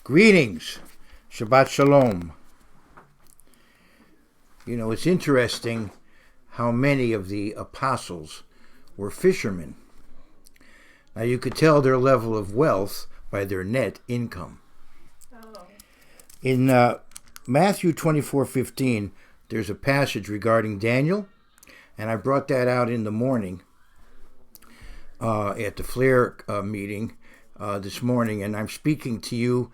Greetings. Shabbat Shalom. You know, it's interesting how many of the apostles were fishermen. Now, you could tell their level of wealth by their net income. Oh. In Matthew 24:15, there's a passage regarding Daniel, and I brought that out in the morning at the Flare meeting this morning, and I'm speaking to you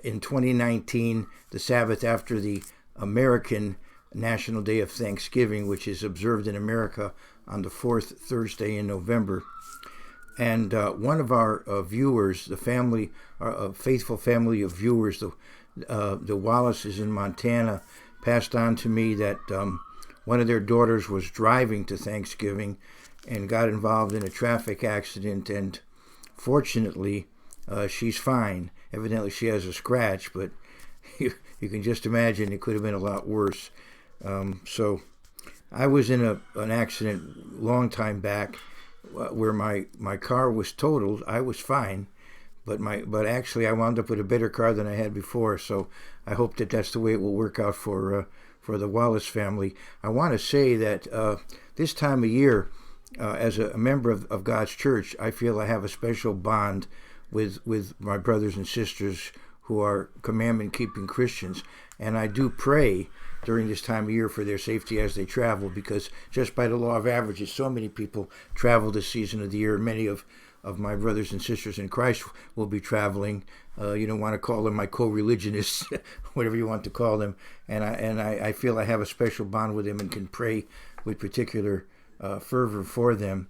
in 2019, the Sabbath after the American National Day of Thanksgiving, which is observed in America on the fourth Thursday in November. And one of our viewers, the family, a faithful family of viewers, the Wallaces in Montana, passed on to me that one of their daughters was driving to Thanksgiving and got involved in a traffic accident, and fortunately, she's fine. Evidently, she has a scratch, but you can just imagine it could have been a lot worse. So I was in an accident long time back where my car was totaled. I was fine, but actually I wound up with a better car than I had before. So I hope that that's the way it will work out for the Wallace family. I want to say that this time of year, as a member of God's church, I feel I have a special bond with my brothers and sisters who are commandment-keeping Christians, and I do pray during this time of year for their safety as they travel, because just by the law of averages, so many people travel this season of the year. Many of my brothers and sisters in Christ will be traveling. You don't want to call them my co-religionists, whatever you want to call them, and I feel I have a special bond with them and can pray with particular fervor for them.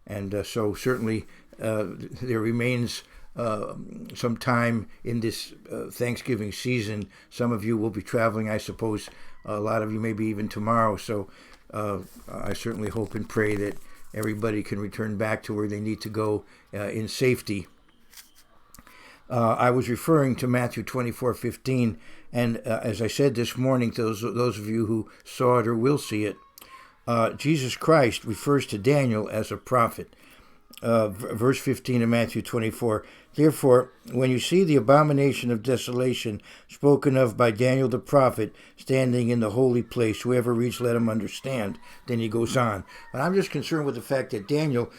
And so certainly there remains some time in this Thanksgiving season. Some of you will be traveling, I suppose. A lot of you maybe even tomorrow. So I certainly hope and pray that everybody can return back to where they need to go in safety. I was referring to Matthew 24:15, and as I said this morning, to those of you who saw it or will see it, Jesus Christ refers to Daniel as a prophet. Verse 15 of Matthew 24, "Therefore, when you see the abomination of desolation spoken of by Daniel the prophet standing in the holy place, whoever reads, let him understand." Then he goes on. But I'm just concerned with the fact that Daniel,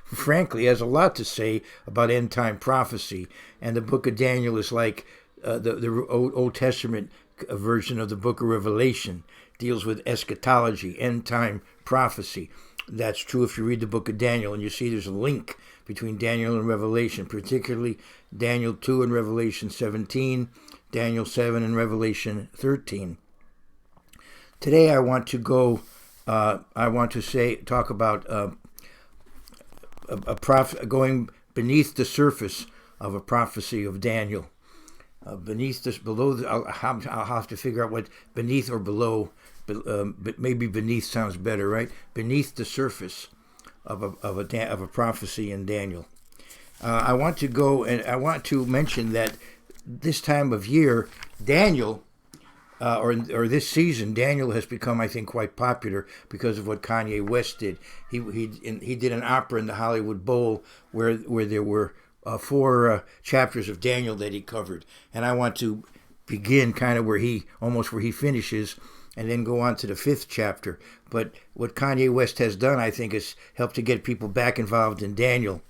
frankly, has a lot to say about end-time prophecy. And the book of Daniel is like the Old Testament version of the book of Revelation. Deals with eschatology, end-time prophecy. That's true if you read the book of Daniel, and you see there's a link between Daniel and Revelation, particularly Daniel 2 and Revelation 17, Daniel 7 and Revelation 13. Today I want to talk about going beneath the surface of a prophecy of Daniel. I'll have to figure out what beneath or below, but maybe beneath sounds better, right? Beneath the surface of a prophecy in Daniel. I want to go and I want to mention that this time of year, Daniel, or this season, Daniel has become, I think, quite popular because of what Kanye West did. He did an opera in the Hollywood Bowl where there were 4 chapters of Daniel that he covered, and I want to begin kind of where he finishes, and then go on to the 5th chapter. But what Kanye West has done, I think, is helped to get people back involved in Daniel.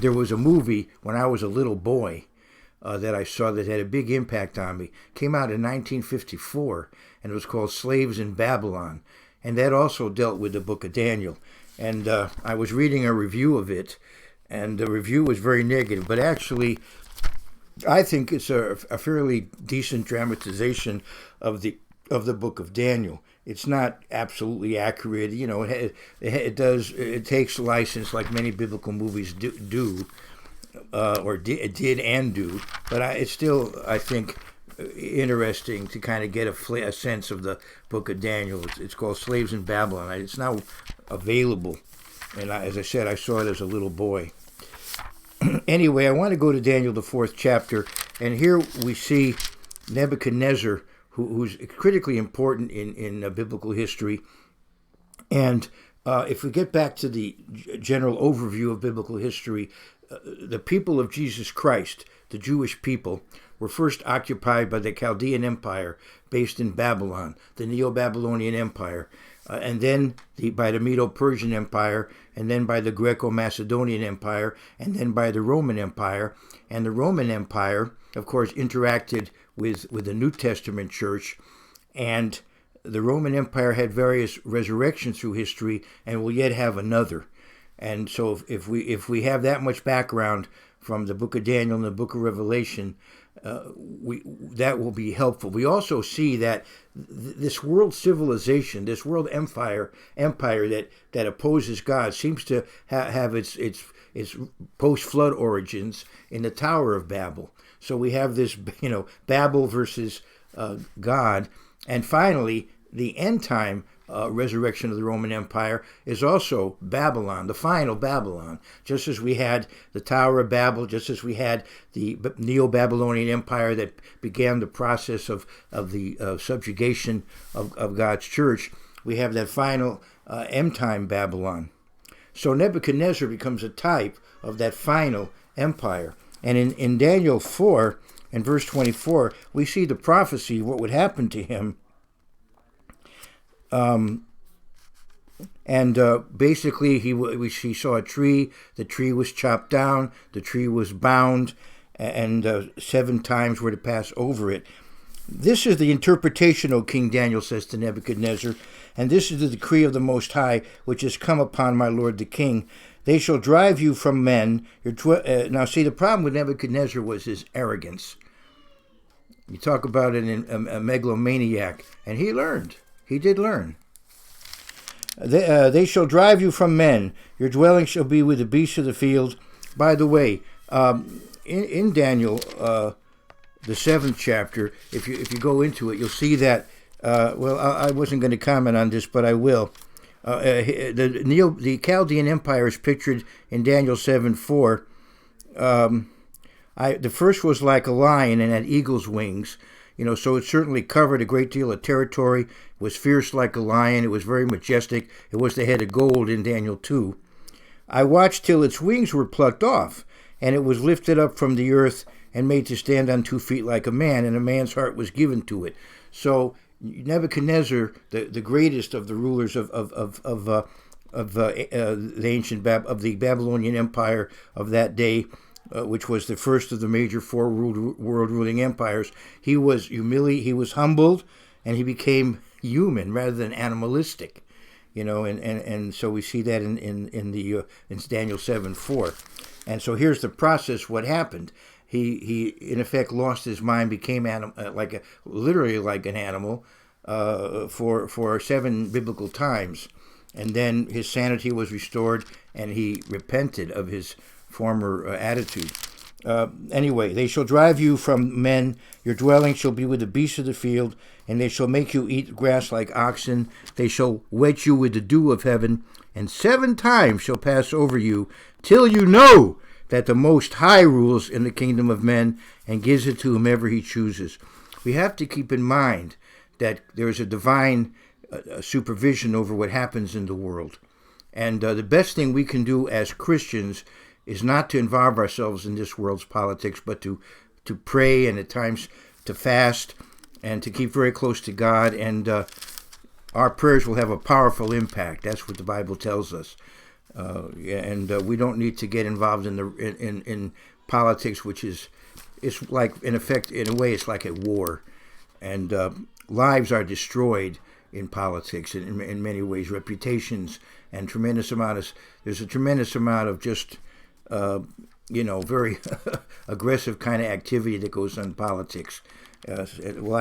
There was a movie when I was a little boy that I saw that had a big impact on me. Came out in 1954, and it was called Slaves in Babylon, and that also dealt with the book of Daniel. And I was reading a review of it, and the review was very negative, but actually I think it's a fairly decent dramatization of the book of Daniel. It's not absolutely accurate, you know. It takes license like many biblical movies do, or did and do. But it's still, I think, interesting to kind of get a sense of the book of Daniel. It's called Slaves in Babylon. It's now available, and as I said, I saw it as a little boy. Anyway, I want to go to Daniel, the 4th chapter, and here we see Nebuchadnezzar, who's critically important in biblical history. And if we get back to the general overview of biblical history, the people of Jesus Christ, the Jewish people, were first occupied by the Chaldean Empire based in Babylon, the Neo-Babylonian Empire, and then by the Medo-Persian Empire, and then by the Greco-Macedonian Empire, and then by the Roman Empire. And the Roman Empire, of course, interacted with the New Testament church, and the Roman Empire had various resurrections through history and will yet have another. And so if we have that much background from the book of Daniel and the book of Revelation, that will be helpful. We also see that this world civilization, this world empire that opposes God, seems to have its post-flood origins in the Tower of Babel. So we have this, Babel versus God, and finally the end time resurrection of the Roman Empire is also Babylon, the final Babylon. Just as we had the Tower of Babel, just as we had the Neo-Babylonian Empire that began the process of the subjugation of God's church, we have that final end time Babylon. So Nebuchadnezzar becomes a type of that final empire. And in Daniel 4 and verse 24, we see the prophecy of what would happen to him. Basically, he saw a tree. The tree was chopped down. The tree was bound, and 7 times were to pass over it. This is the interpretation, O King Daniel says to Nebuchadnezzar, and this is the decree of the Most High, which has come upon my lord the king. They shall drive you from men. Now, see, the problem with Nebuchadnezzar was his arrogance. You talk about it in a megalomaniac, and he learned. He did learn. They shall drive you from men. Your dwelling shall be with the beasts of the field. By the way, in Daniel, the 7th chapter, if you go into it, you'll see that. I wasn't going to comment on this, but I will. The Chaldean Empire is pictured in Daniel 7:4. The first was like a lion and had eagle's wings. So it certainly covered a great deal of territory. It was fierce like a lion. It was very majestic. It was the head of gold in Daniel 2. I watched till its wings were plucked off, and it was lifted up from the earth and made to stand on 2 feet like a man, and a man's heart was given to it. So Nebuchadnezzar, the greatest of the rulers of the Babylonian Empire of that day, which was the first of the major 4 world ruling empires, he was humbled, and he became human rather than animalistic, and so we see that in Daniel 7:4. And so here's the process. What happened? He in effect lost his mind, became literally like an animal for 7 biblical times, and then his sanity was restored, and he repented of his former attitude. Anyway, they shall drive you from men. Your dwelling shall be with the beasts of the field, and they shall make you eat grass like oxen. They shall wet you with the dew of heaven, and 7 times shall pass over you, till you know that the Most High rules in the kingdom of men and gives it to whomever he chooses. We have to keep in mind that there is a divine supervision over what happens in the world. And the best thing we can do as Christians is not to involve ourselves in this world's politics, but to pray, and at times to fast, and to keep very close to God, and our prayers will have a powerful impact. That's what the Bible tells us. We don't need to get involved in politics, which it's like, in effect, in a way, it's like a war, and lives are destroyed in politics in many ways, reputations, and there's a tremendous amount of just very aggressive kind of activity that goes on in politics. I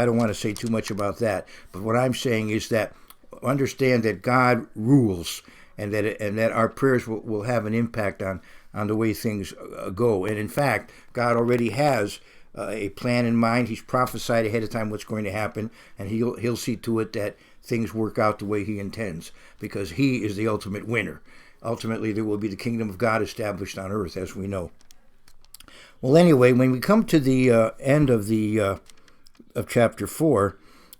don't want to say too much about that, but what I'm saying is that understand that God rules, and that our prayers will have an impact on the way things go. And in fact, God already has a plan in mind. He's prophesied ahead of time what's going to happen, and he'll see to it that things work out the way he intends, because he is the ultimate winner. Ultimately, there will be the kingdom of God established on earth, as we know. Well, anyway, when we come to the end of chapter 4,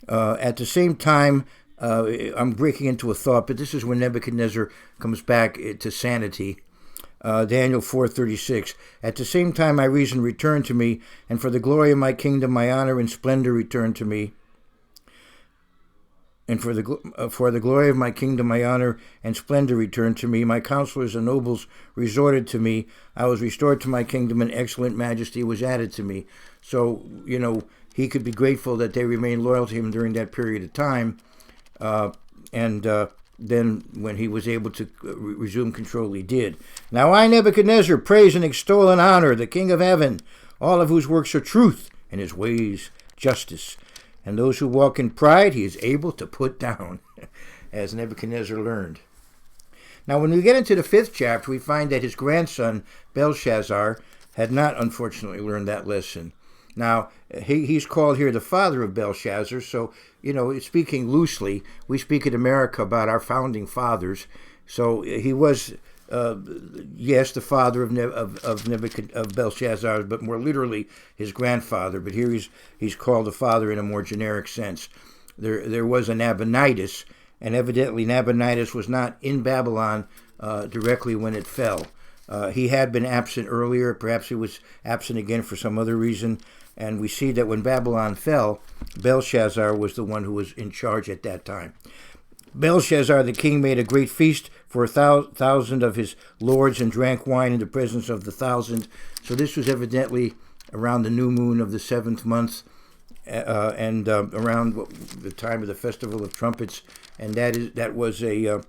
at the same time, I'm breaking into a thought, but this is when Nebuchadnezzar comes back to sanity. Daniel 4:36. At the same time my reason returned to me, and for the glory of my kingdom my honor and splendor returned to me. And for the glory of my kingdom my honor and splendor returned to me. My counselors and nobles resorted to me. I was restored to my kingdom, and excellent majesty was added to me. So, he could be grateful that they remained loyal to him during that period of time. Then when he was able to resume control, he did. Now I, Nebuchadnezzar, praise and extol and honor the King of heaven, all of whose works are truth, and his ways justice. And those who walk in pride he is able to put down, as Nebuchadnezzar learned. Now when we get into the 5th chapter, we find that his grandson, Belshazzar, had not unfortunately learned that lesson. Now, he's called here the father of Belshazzar, so, speaking loosely, we speak in America about our founding fathers. So he was, yes, the father of Belshazzar, but more literally his grandfather. But here he's called the father in a more generic sense. There was a Nabonidus, and evidently Nabonidus was not in Babylon directly when it fell. He had been absent earlier. Perhaps he was absent again for some other reason. And we see that when Babylon fell, Belshazzar was the one who was in charge at that time. Belshazzar the king made a great feast for 1,000 of his lords and drank wine in the presence of the 1,000. So this was evidently around the new moon of the 7th month and around the time of the Festival of Trumpets. And that was a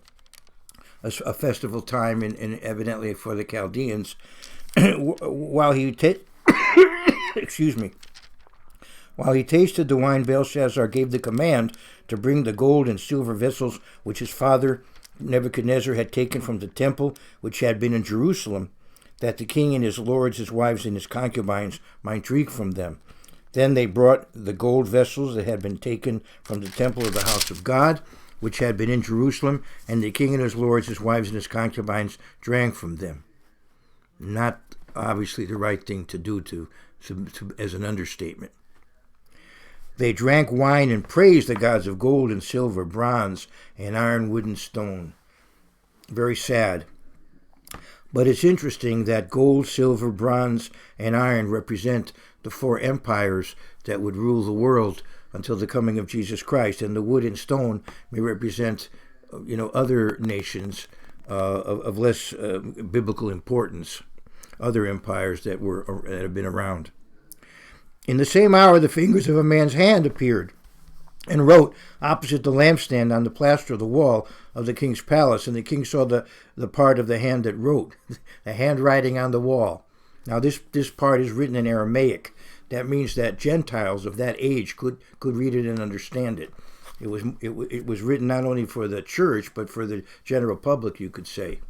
festival time in evidently for the Chaldeans. While he tasted the wine, Belshazzar gave the command to bring the gold and silver vessels which his father Nebuchadnezzar had taken from the temple which had been in Jerusalem, that the king and his lords, his wives, and his concubines might drink from them. Then they brought the gold vessels that had been taken from the temple of the house of God, which had been in Jerusalem, and the king and his lords, his wives, and his concubines drank from them. Not obviously the right thing to do as an understatement. They drank wine and praised the gods of gold and silver, bronze, and iron, wood, and stone. Very sad. But it's interesting that gold, silver, bronze, and iron represent the 4 empires that would rule the world until the coming of Jesus Christ. And the wood and stone may represent, other nations of less biblical importance, other empires that have been around. In the same hour, the fingers of a man's hand appeared and wrote opposite the lampstand on the plaster of the wall of the king's palace. And the king saw the part of the hand that wrote, the handwriting on the wall. Now, this part is written in Aramaic. That means that Gentiles of that age could read it and understand it. It was written not only for the church, but for the general public, you could say.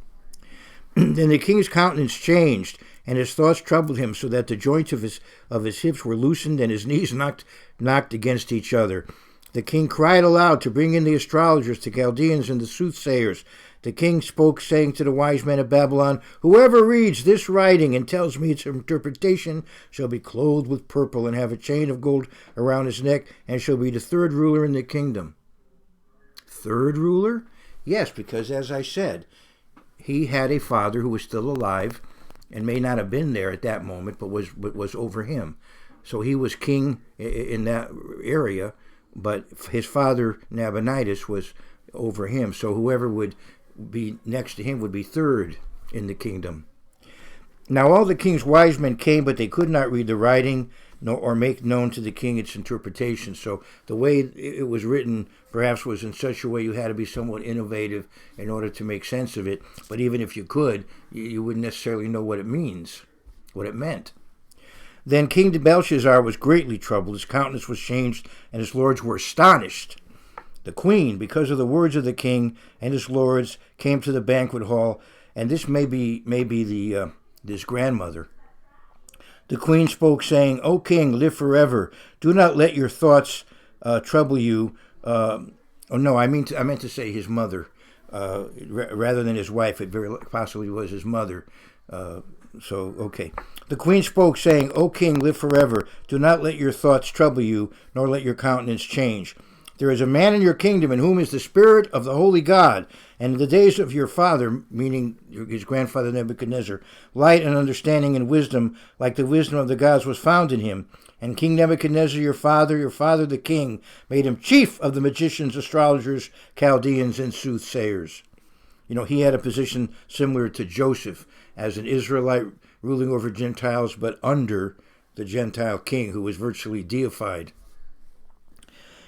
Then the king's countenance changed, and his thoughts troubled him, so that the joints of his hips were loosened, and his knees knocked against each other. The king cried aloud to bring in the astrologers, the Chaldeans, and the soothsayers. The king spoke, saying to the wise men of Babylon, "Whoever reads this writing and tells me its interpretation shall be clothed with purple and have a chain of gold around his neck, and shall be the 3rd ruler in the kingdom." 3rd ruler? Yes, because as I said, he had a father who was still alive and may not have been there at that moment, but was over him. So he was king in that area, but his father Nabonidus was over him. So whoever would be next to him would be 3rd in the kingdom. Now all the king's wise men came, but they could not read the writing or make known to the king its interpretation. So the way it was written perhaps was in such a way you had to be somewhat innovative in order to make sense of it. But even if you could, you wouldn't necessarily know what it meant. Then King Belshazzar was greatly troubled. His countenance was changed, and his lords were astonished. The queen, because of the words of the king and his lords, came to the banquet hall, and this may be his grandmother. The queen spoke, saying, "O king, live forever. Do not let your thoughts trouble you." I meant to say his mother, rather than his wife. It very possibly was his mother. Okay. The queen spoke, saying, "O king, live forever. Do not let your thoughts trouble you, nor let your countenance change. There is a man in your kingdom in whom is the spirit of the holy God, and in the days of your father," meaning his grandfather Nebuchadnezzar, "light and understanding and wisdom, like the wisdom of the gods, was found in him. And King Nebuchadnezzar, your father the king, made him chief of the magicians, astrologers, Chaldeans, and soothsayers." He had a position similar to Joseph as an Israelite ruling over Gentiles, but under the Gentile king who was virtually deified.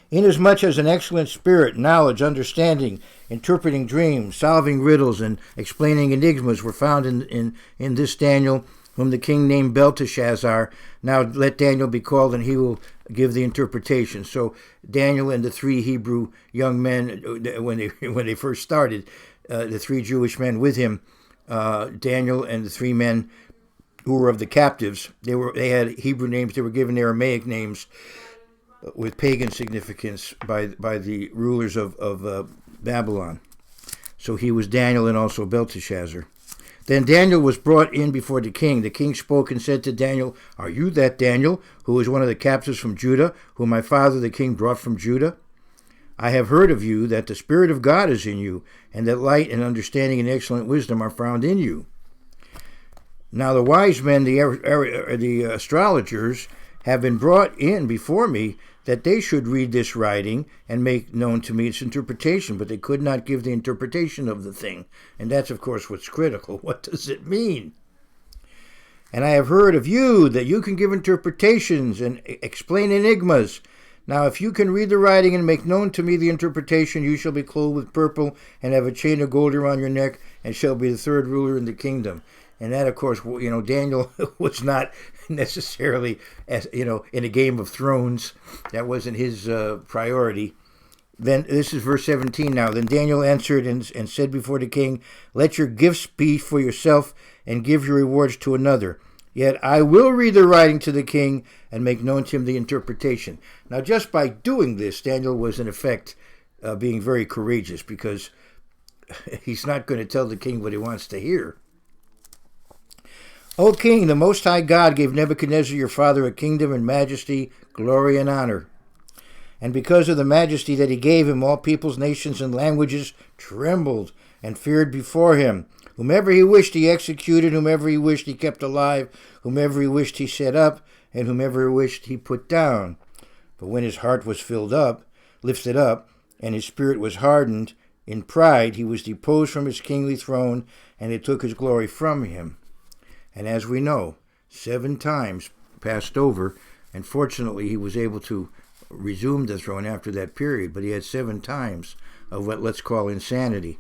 "Inasmuch as an excellent spirit, knowledge, understanding, interpreting dreams, solving riddles, and explaining enigmas were found in this Daniel, whom the king named Belteshazzar. Now let Daniel be called, and he will give the interpretation." So Daniel and the three Hebrew young men, when they first started, the three Jewish men with him, Daniel and the three men who were of the captives, they had Hebrew names. They were given Aramaic names with pagan significance by the rulers of Babylon. So he was Daniel and also Belteshazzar. Then Daniel was brought in before the king. The king spoke and said to Daniel, "Are you that Daniel, who is one of the captives from Judah, whom my father the king brought from Judah? I have heard of you that the Spirit of God is in you, and that light and understanding and excellent wisdom are found in you. Now the wise men, the astrologers, have been brought in before me, that they should read this writing and make known to me its interpretation, but they could not give the interpretation of the thing." And that's, of course, what's critical. What does it mean? "And I have heard of you that you can give interpretations and explain enigmas. Now, if you can read the writing and make known to me the interpretation, you shall be clothed with purple and have a chain of gold around your neck, and shall be the third ruler in the kingdom." And that, of course, Daniel was not necessarily, in a Game of Thrones. That wasn't his priority. Then, this is verse 17 now. "Then Daniel answered and said before the king, Let your gifts be for yourself, and give your rewards to another. Yet I will read the writing to the king, and make known to him the interpretation." Now, just by doing this, Daniel was, in effect, being very courageous, because he's not going to tell the king what he wants to hear. "O king, the Most High God gave Nebuchadnezzar your father a kingdom and majesty, glory and honor. And because of the majesty that he gave him, all peoples, nations, and languages trembled and feared before him. Whomever he wished he executed, whomever he wished he kept alive, whomever he wished he set up, and whomever he wished he put down. But when his heart was lifted up, and his spirit was hardened, in pride he was deposed from his kingly throne, and they took his glory from him." And as we know, 7 times passed over, and fortunately he was able to resume the throne after that period, but he had 7 times of what let's call insanity.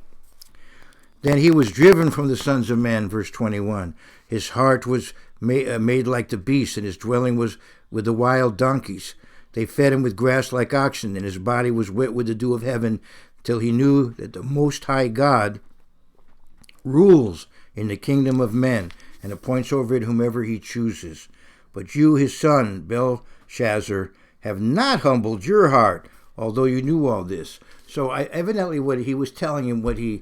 "Then he was driven from the sons of men," verse 21. "His heart was made like the beasts, and his dwelling was with the wild donkeys. They fed him with grass like oxen, and his body was wet with the dew of heaven, till he knew that the Most High God rules in the kingdom of men, and appoints over it whomever he chooses. But you, his son, Belshazzar, have not humbled your heart, although you knew all this." So evidently what he was telling him, what he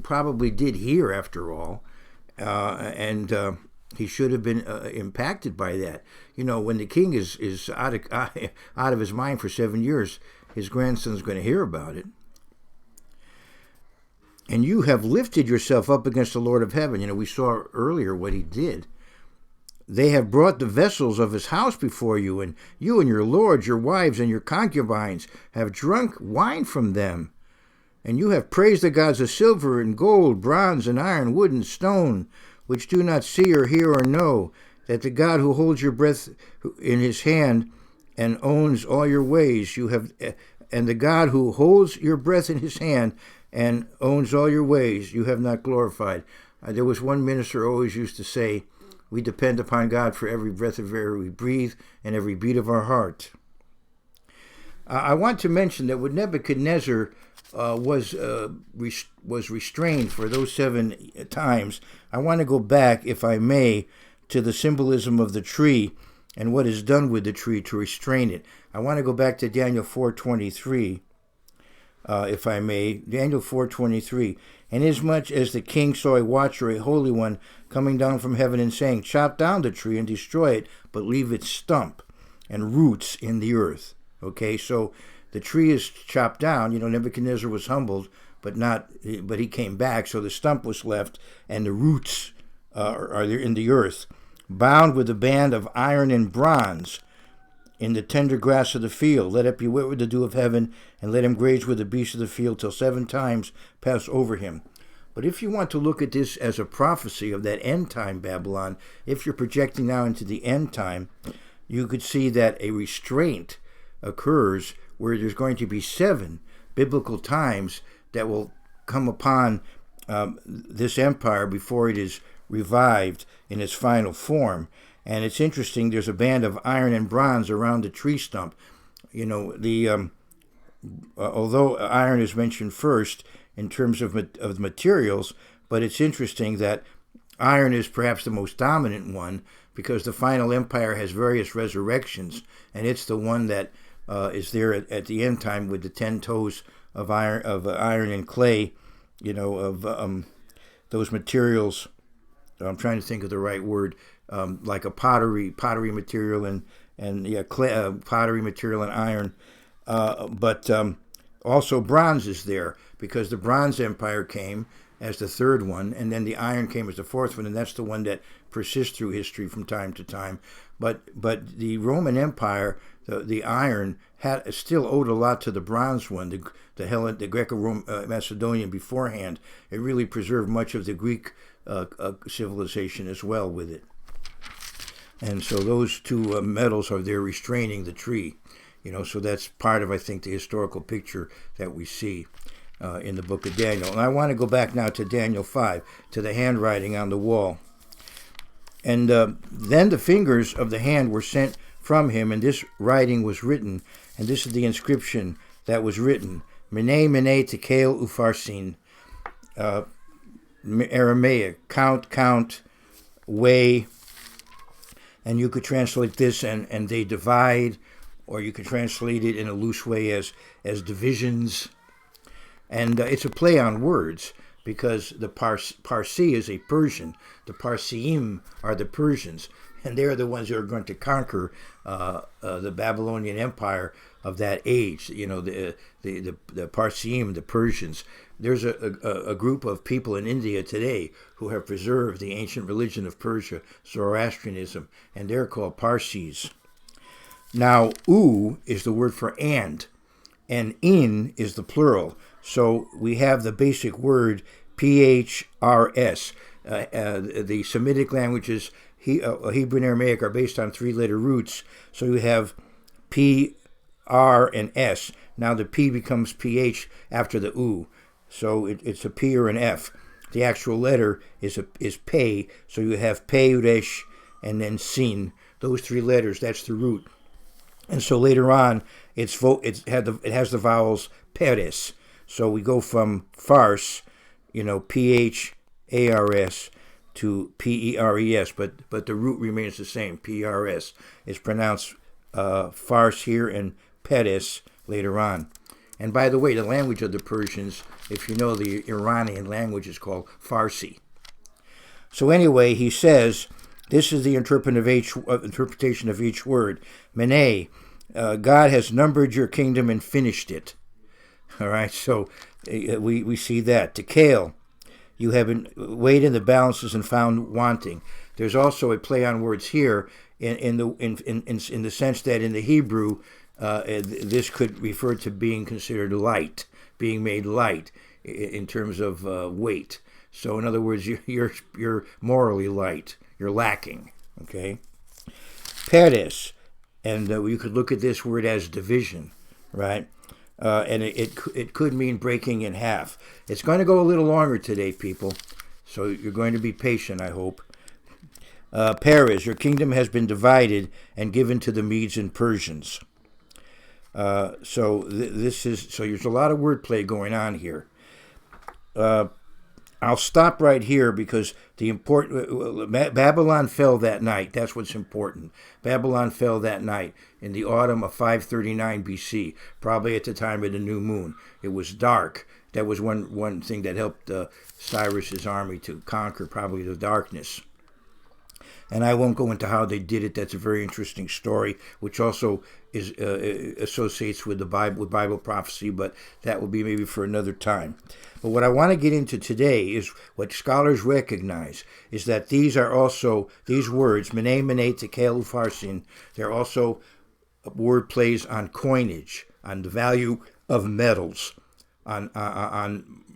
probably did hear after all, and he should have been impacted by that. When the king is out of his mind for 7 years, his grandson's going to hear about it. "And you have lifted yourself up against the Lord of heaven." We saw earlier what he did. "They have brought the vessels of his house before you, and you and your lords, your wives, and your concubines have drunk wine from them. And you have praised the gods of silver and gold, bronze and iron, wood and stone, which do not see or hear or know, that the God who holds your breath in his hand and owns all your ways, and the God who holds your breath in his hand and owns all your ways, you have not glorified." There was one minister always used to say, "We depend upon God for every breath of air we breathe and every beat of our heart." I want to mention that when Nebuchadnezzar was restrained for those 7 times, I want to go back, if I may, to the symbolism of the tree and what is done with the tree to restrain it. I want to go back to Daniel 4:23. If I may, Daniel 4:23. "Inasmuch as the king saw a watcher, a holy one, coming down from heaven and saying, Chop down the tree and destroy it, but leave its stump and roots in the earth." Okay, so the tree is chopped down. Nebuchadnezzar was humbled, but he came back. So the stump was left, and the roots are there in the earth, bound with a band of iron and bronze in the tender grass of the field. Let it be wet with the dew of heaven, and let him graze with the beasts of the field till 7 times pass over him. But if you want to look at this as a prophecy of that end time Babylon, if you're projecting now into the end time, you could see that a restraint occurs where there's going to be 7 biblical times that will come upon this empire before it is revived in its final form. And it's interesting, there's a band of iron and bronze around the tree stump. Although iron is mentioned first in terms of materials, but it's interesting that iron is perhaps the most dominant one, because the final empire has various resurrections, and it's the one that is there at the end time with the 10 toes of iron and clay, those materials. I'm trying to think of the right word, like a pottery material and pottery material and iron, but also bronze is there, because the Bronze Empire came as the third one, and then the iron came as the fourth one, and that's the one that persists through history from time to time. But the Roman Empire, the iron had still owed a lot to the bronze one, the Greco-Macedonian beforehand. It really preserved much of the Greek civilization as well with it. And so those two metals are there restraining the tree. So that's part of, I think, the historical picture that we see in the book of Daniel. And I want to go back now to Daniel 5, to the handwriting on the wall. And then the fingers of the hand were sent from him, and this writing was written. And this is the inscription that was written: Mene, Mene, Tekel, Upharsin. Aramaic, count, weigh. And you could translate this, and they divide, or you could translate it in a loose way as divisions. And it's a play on words, because the Parsi is a Persian. The Parsiim are the Persians, and they're the ones who are going to conquer the Babylonian Empire of that age. The Parsiim, the Persians. There's a group of people in India today who have preserved the ancient religion of Persia, Zoroastrianism, and they're called Parsis. Now, u is the word for and in is the plural. So we have the basic word PHRS. The Semitic languages, Hebrew and Aramaic, are based on 3-letter roots. So you have P, R, and S. Now the P becomes PH after the U. So it's a P or an F. The actual letter is Pe. So you have Pe, Resh, and then Sin. Those 3 letters, that's the root. And so later on, it has the vowels Peres. So we go from farce, P-H-A-R-S, to P-E-R-E-S, but the root remains the same, P-R-S. It's pronounced farce here and Peres later on. And by the way, the language of the Persians, if you know, the Iranian language is called Farsi. So anyway, he says, this is the interpretation of each word. Mene, God has numbered your kingdom and finished it. All right, so we see that. Tekel, you have been weighed in the balances and found wanting. There's also a play on words here in the sense that in the Hebrew, this could refer to being considered light, being made light in terms of weight. So in other words, you're morally light. You're lacking. Okay. Peres, and you could look at this word as division, right? And it could mean breaking in half. It's going to go a little longer today, people, so you're going to be patient, I hope. Peres, your kingdom has been divided and given to the Medes and Persians. So there's a lot of wordplay going on here. I'll stop right here because Babylon fell that night. That's what's important. Babylon fell that night in the autumn of 539 BC, probably at the time of the new moon. It was dark. That was one thing that helped Cyrus's army to conquer, probably the darkness. And I won't go into how they did it. That's a very interesting story, which also is associates with the Bible, with Bible prophecy, but that will be maybe for another time. But what I want to get into today is what scholars recognize is that these are also, these words, Mene, Mene, Tekel, Upharsin, they're also word plays on coinage, on the value of metals, on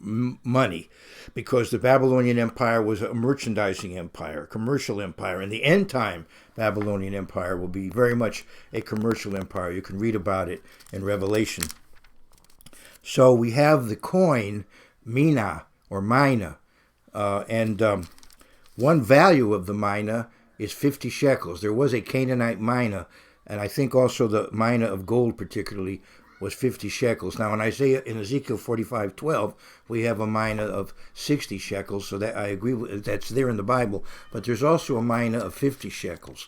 money, because the Babylonian Empire was a merchandising empire, a commercial empire, and the end time Babylonian Empire will be very much a commercial empire. You can read about it in Revelation. So we have the coin, mina, or mina, and one value of the mina is 50 shekels. There was a Canaanite mina, and I think also the mina of gold particularly was 50 shekels. Now in Ezekiel 45:12, we have a mina of 60 shekels, so that I agree with, that's there in the Bible, but there's also a mina of 50 shekels.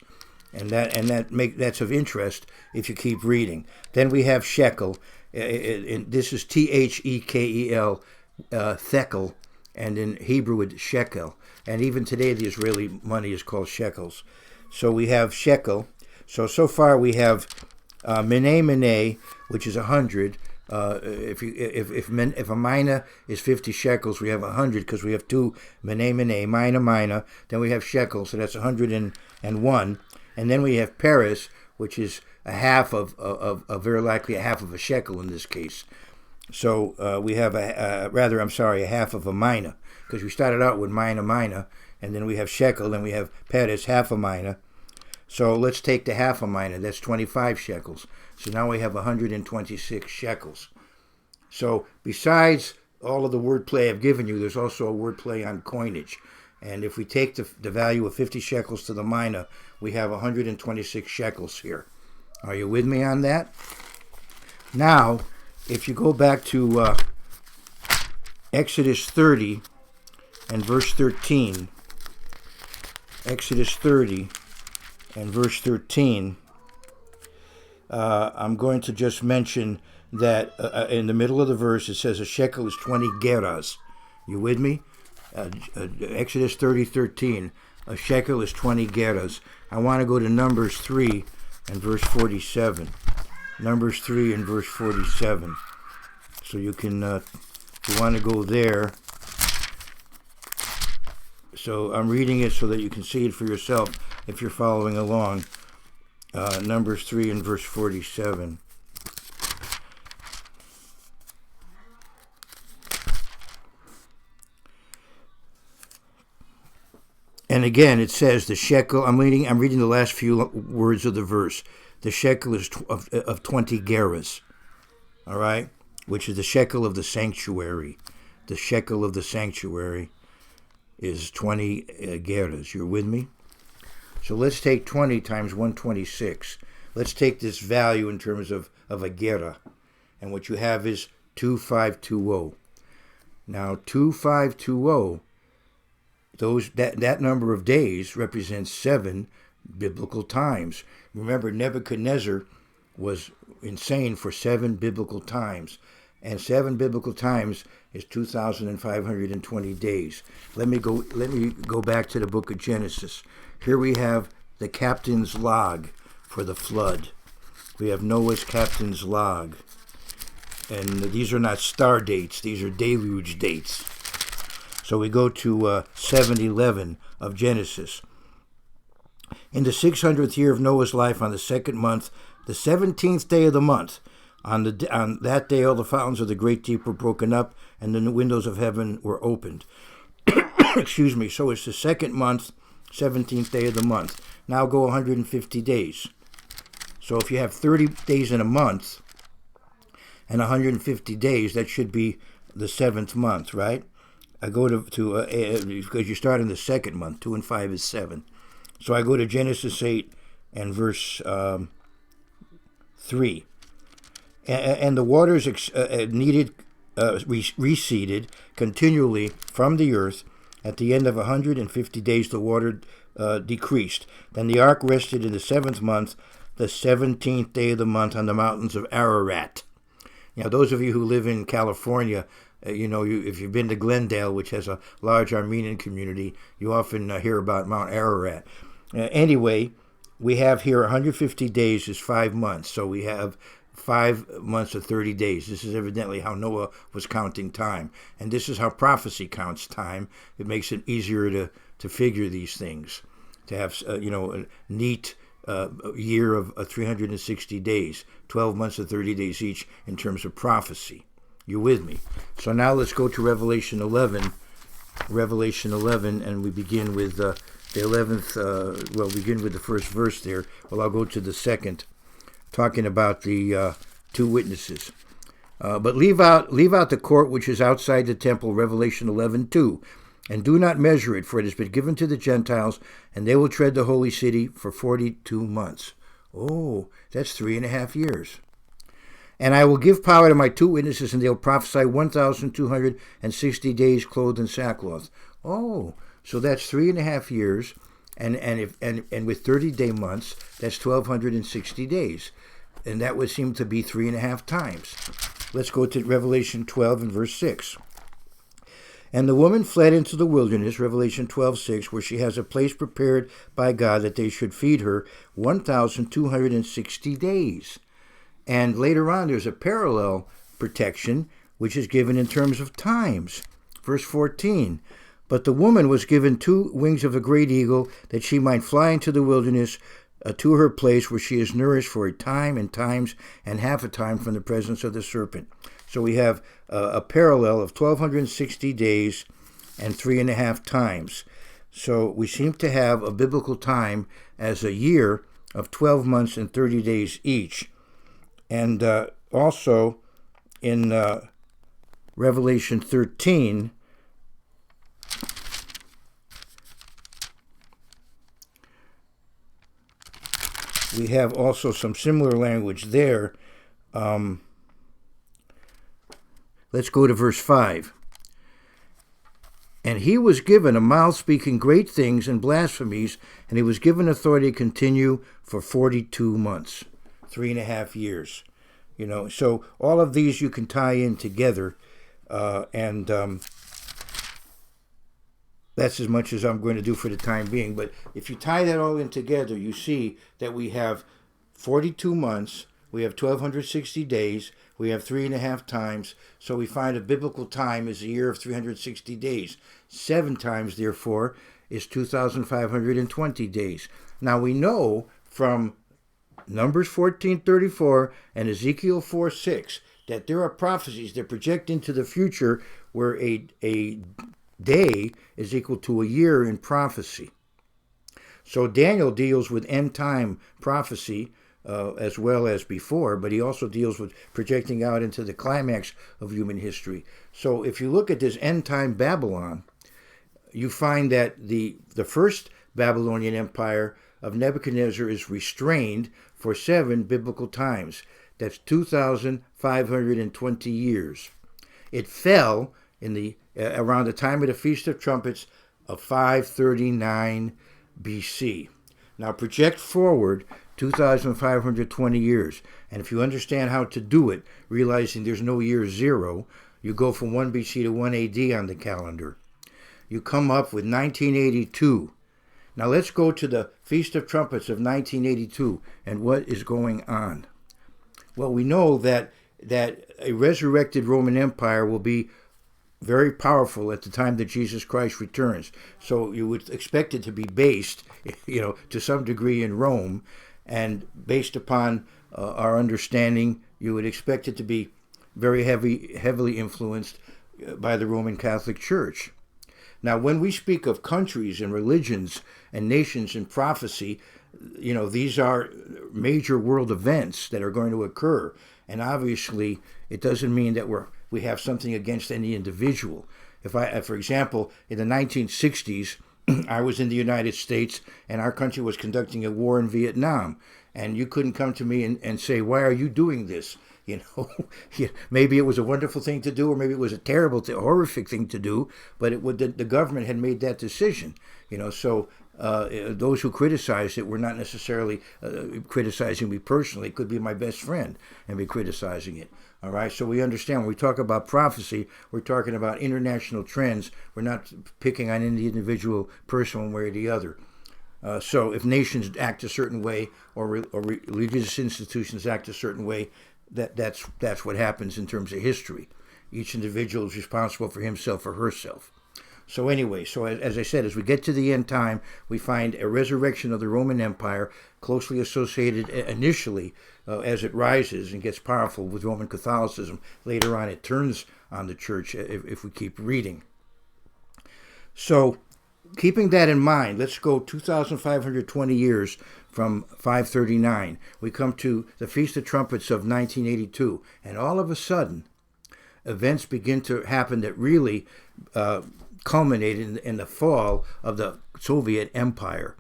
And that's of interest if you keep reading. Then we have shekel, and this is Thekel, thekel, and in Hebrew it's shekel. And even today the Israeli money is called shekels. So we have shekel. So far we have Mene, Mene, which is 100. If a mina is 50 shekels, we have 100 because we have two Mene, Mene, mina. Then we have shekels, so that's 101. And then we have Paris, which is a half of very likely a half of a shekel in this case. So we have a half of a mina, because we started out with mina, and then we have shekel, then we have Paris, half a mina. So let's take the half a mina, that's 25 shekels. So now we have 126 shekels. So besides all of the wordplay I've given you, there's also a wordplay on coinage. And if we take the value of 50 shekels to the mina, we have 126 shekels here. Are you with me on that? Now, if you go back to Exodus 30 and verse 13, Exodus 30 and verse 13, I'm going to just mention that in the middle of the verse it says a shekel is 20 gerahs. You with me? Exodus 30:13, a shekel is 20 gerahs. I want to go to Numbers 3 and verse 47. Numbers 3 and verse 47. So you can, if you want to go there. So I'm reading it so that you can see it for yourself if you're following along. Numbers 3 and verse 47. And again, it says the shekel. I'm reading the last few words of the verse. The shekel is of 20 gerahs. All right, which is the shekel of the sanctuary. The shekel of the sanctuary is 20 gerahs. You're with me? So let's take 20 times 126. Let's take this value in terms of a gerah. And what you have is 2520. Now 2520, that number of days represents 7 biblical times. Remember, Nebuchadnezzar was insane for 7 biblical times. And 7 biblical times is 2,520 days. Let me go back to the book of Genesis. Here we have the captain's log for the flood. We have Noah's captain's log. And these are not star dates, these are deluge dates. So we go to 7:11 of Genesis. In the 600th year of Noah's life, on the 2nd month, the 17th day of the month, on that day all the fountains of the great deep were broken up, and the windows of heaven were opened. Excuse me. So it's the 2nd month, 17th day of the month. Now go 150 days. So if you have 30 days in a month and 150 days, that should be the 7th month, right? I go to because you start in the 2nd month. 2 and 5 is 7. So I go to Genesis 8 and verse 3. And the waters receded continually from the earth. At the end of 150 days, the water decreased. Then the ark rested in the 7th month, the 17th day of the month, on the mountains of Ararat. Now, those of you who live in California, if you've been to Glendale, which has a large Armenian community, you often hear about Mount Ararat. Anyway, we have here 150 days is 5 months. So we have 5 months of 30 days. This is evidently how Noah was counting time. And this is how prophecy counts time. It makes it easier to figure these things, to have a neat year of 360 days, 12 months of 30 days each in terms of prophecy. You with me? So now let's go to Revelation 11. Revelation 11, and we begin with the 11th, begin with the first verse there. Well, I'll go to the second, talking about the two witnesses. But leave out the court which is outside the temple, Revelation 11:2, and do not measure it, for it has been given to the Gentiles, and they will tread the holy city for 42 months. Oh, that's 3.5 years. And I will give power to my two witnesses, and they'll prophesy 1,260 days clothed in sackcloth. Oh, so that's 3.5 years, and with 30-day months, that's 1,260 days. And that would seem to be 3.5 times. Let's go to Revelation 12 and verse 6. And the woman fled into the wilderness, Revelation 12:6, where she has a place prepared by God that they should feed her 1,260 days. And later on, there's a parallel protection, which is given in terms of times. Verse 14, but the woman was given 2 wings of a great eagle, that she might fly into the wilderness to her place where she is nourished for a time and times and half a time from the presence of the serpent. So we have a parallel of 1,260 days and 3.5 times. So we seem to have a biblical time as a year of 12 months and 30 days each. And also in Revelation 13, we have also some similar language there. Let's go to verse 5. And he was given a mouth speaking great things and blasphemies, and he was given authority to continue for 42 months. 3.5 years, so all of these you can tie in together, and that's as much as I'm going to do for the time being. But if you tie that all in together, you see that we have 42 months, we have 1,260 days, we have 3.5 times, so we find a biblical time is a year of 360 days. 7 times, therefore, is 2,520 days. Now we know from Numbers 14:34 and Ezekiel 4:6 that there are prophecies that project into the future where a day is equal to a year in prophecy. So Daniel deals with end time prophecy as well as before, but he also deals with projecting out into the climax of human history. So if you look at this end time Babylon, you find that the first Babylonian Empire of Nebuchadnezzar is restrained for 7 biblical times. That's 2,520 years. It fell in around the time of the Feast of Trumpets of 539 BC. Now project forward 2,520 years, and if you understand how to do it, realizing there's no year 0, you go from 1 BC to 1 AD on the calendar. You come up with 1982. Now let's go to the Feast of Trumpets of 1982 and what is going on. Well, we know that a resurrected Roman Empire will be very powerful at the time that Jesus Christ returns. So you would expect it to be based, to some degree in Rome, and based upon our understanding, you would expect it to be very heavily influenced by the Roman Catholic Church. Now, when we speak of countries and religions and nations in prophecy, these are major world events that are going to occur. And obviously, it doesn't mean that we have something against any individual. For example, in the 1960s, I was in the United States, and our country was conducting a war in Vietnam. And you couldn't come to me and say, why are you doing this? Maybe it was a wonderful thing to do, or maybe it was a terrible, horrific thing to do, but the government had made that decision. So those who criticized it were not necessarily criticizing me personally. It could be my best friend and be criticizing it. All right, so we understand when we talk about prophecy, we're talking about international trends. We're not picking on any individual person one way or the other. So if nations act a certain way or religious institutions act a certain way, that's what happens in terms of history. Each individual is responsible for himself or herself. So anyway, as I said, as we get to the end time, we find a resurrection of the Roman Empire, closely associated initially as it rises and gets powerful with Roman Catholicism. Later on, it turns on the church if we keep reading. So, keeping that in mind, let's go 2,520 years from 539. We come to the Feast of Trumpets of 1982, and all of a sudden, events begin to happen that really culminated in the fall of the Soviet Empire.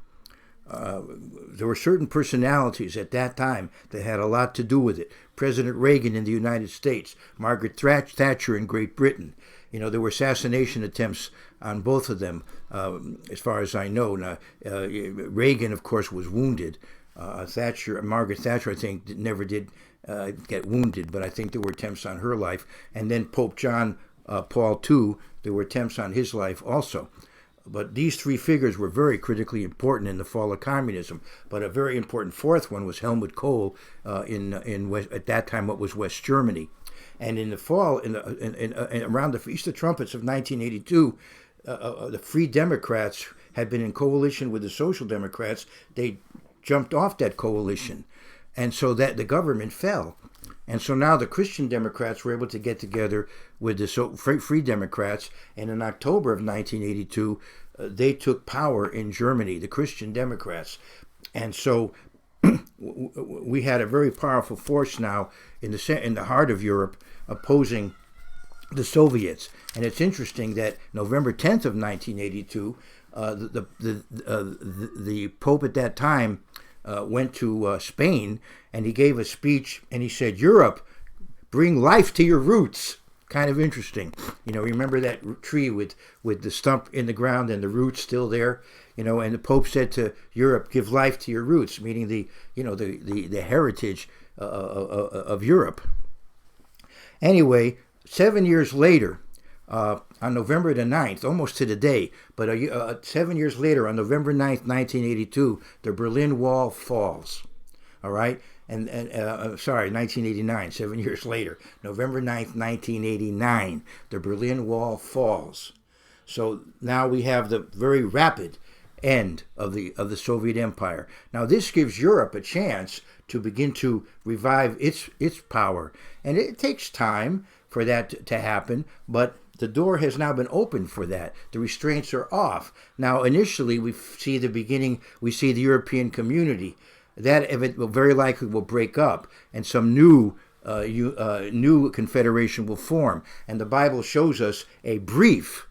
There were certain personalities at that time that had a lot to do with it. President Reagan in the United States, Margaret Thatcher in Great Britain. There were assassination attempts on both of them, as far as I know. Now, Reagan, of course, was wounded. Margaret Thatcher, I think, never did get wounded, but I think there were attempts on her life. And then Pope John Paul II, there were attempts on his life also. But these three figures were very critically important in the fall of communism. But a very important fourth one was Helmut Kohl in West, at that time what was West Germany. And in the fall, around the Feast of Trumpets of 1982, the Free Democrats had been in coalition with the Social Democrats. They jumped off that coalition, and so that the government fell. And so now the Christian Democrats were able to get together with the Free Democrats, and in October of 1982, they took power in Germany, the Christian Democrats. And so we had a very powerful force now in the heart of Europe opposing the Soviets. And it's interesting that November 10th of 1982, the Pope at that time went to Spain, and he gave a speech, and he said, "Europe, bring life to your roots." Kind of interesting. Remember that tree with the stump in the ground and the roots still there? And the Pope said to Europe, "Give life to your roots," meaning the heritage of Europe. Anyway, 7 years later, on November the 9th, almost to the day, but 7 years later, on November 9th, 1982, the Berlin Wall falls. All right? And 1989, 7 years later, November 9th, 1989, the Berlin Wall falls. So now we have the very rapid end of the Soviet Empire. Now this gives Europe a chance to begin to revive its power, and it takes time for that to happen, but the door has now been opened for that. The restraints are off. Now initially we see the beginning, we see the European community. That event will very likely will break up, and some new confederation will form. And the Bible shows us a brief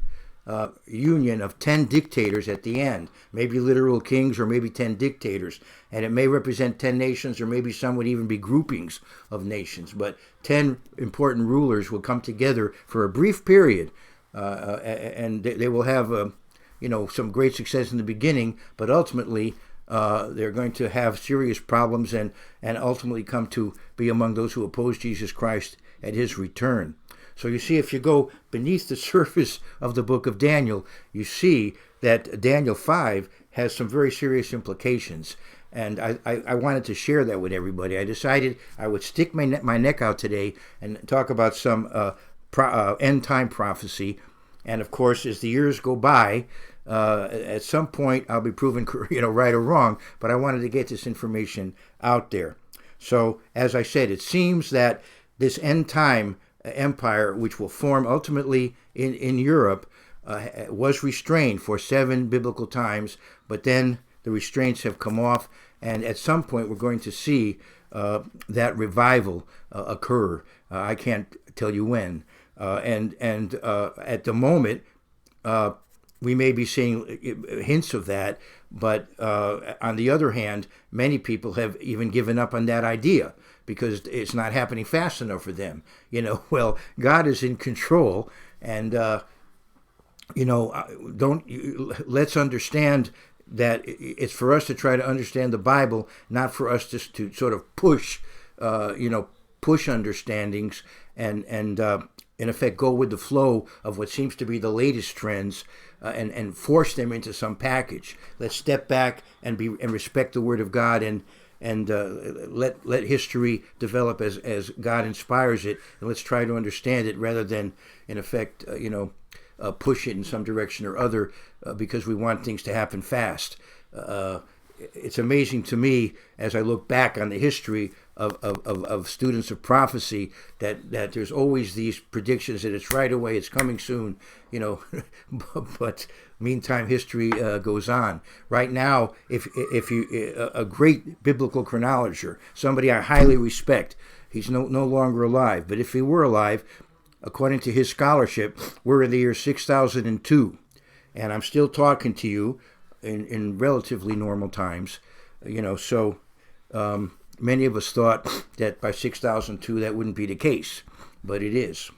union of 10 dictators at the end, maybe literal kings or maybe 10 dictators, and it may represent 10 nations, or maybe some would even be groupings of nations, but 10 important rulers will come together for a brief period, and they will have some great success in the beginning, but ultimately they're going to have serious problems and ultimately come to be among those who oppose Jesus Christ at his return. So you see, if you go beneath the surface of the book of Daniel, you see that Daniel 5 has some very serious implications. And I wanted to share that with everybody. I decided I would stick my neck out today and talk about some end-time prophecy. And of course, as the years go by, at some point I'll be proven right or wrong, but I wanted to get this information out there. So, as I said, it seems that this end-time empire, which will form ultimately in Europe, was restrained for 7 biblical times, but then the restraints have come off, and at some point we're going to see that revival occur. I can't tell you when. And at the moment, we may be seeing hints of that, but on the other hand, many people have even given up on that idea because it's not happening fast enough for them. Well, God is in control, and let's understand that it's for us to try to understand the Bible, not for us just to sort of push understandings and in effect, go with the flow of what seems to be the latest trends, and force them into some package. Let's step back and respect the Word of God, and let history develop as God inspires it, and let's try to understand it rather than, in effect, push it in some direction or other because we want things to happen fast. It's amazing to me as I look back on the history of students of prophecy that there's always these predictions that it's right away, it's coming soon, but meantime history goes on. Right now, if you a great biblical chronologer, somebody I highly respect, he's no longer alive, but if he were alive, according to his scholarship, we're in the year 6002, and I'm still talking to you in relatively normal times, so many of us thought that by 6002 that wouldn't be the case, but it is.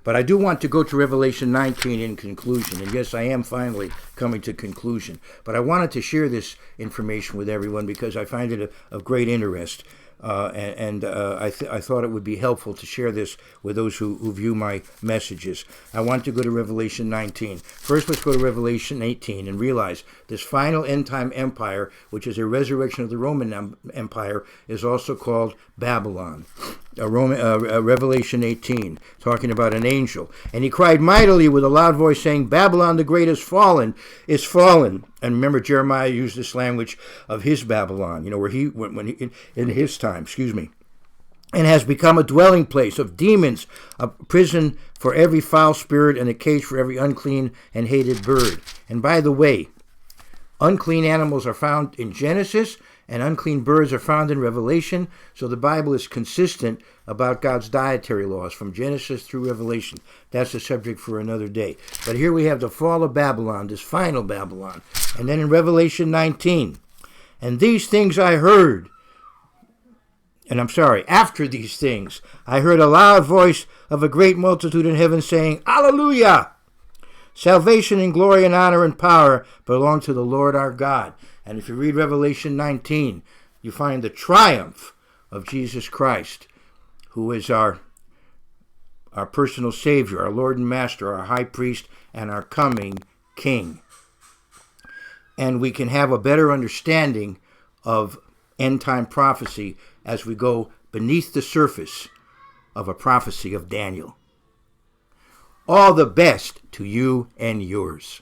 But I do want to go to Revelation 19 in conclusion, and yes, I am finally coming to conclusion, but I wanted to share this information with everyone because I find it of great interest. I thought it would be helpful to share this with those who view my messages. I want to go to Revelation 19. First, let's go to Revelation 18 and realize this final end-time empire, which is a resurrection of the Roman Empire, is also called Babylon. Revelation 18, talking about an angel. And he cried mightily with a loud voice, saying, Babylon the great is fallen. And remember, Jeremiah used this language of his Babylon, where in his time, and has become a dwelling place of demons, a prison for every foul spirit, and a cage for every unclean and hated bird. And by the way, unclean animals are found in Genesis, and unclean birds are found in Revelation, so the Bible is consistent about God's dietary laws from Genesis through Revelation. That's a subject for another day. But here we have the fall of Babylon, this final Babylon. And then in Revelation 19, and these things I heard, after these things, I heard a loud voice of a great multitude in heaven saying, Alleluia! Salvation and glory and honor and power belong to the Lord our God. And if you read Revelation 19, you find the triumph of Jesus Christ, who is our personal Savior, our Lord and Master, our High Priest, and our coming King. And we can have a better understanding of end-time prophecy as we go beneath the surface of a prophecy of Daniel. All the best to you and yours.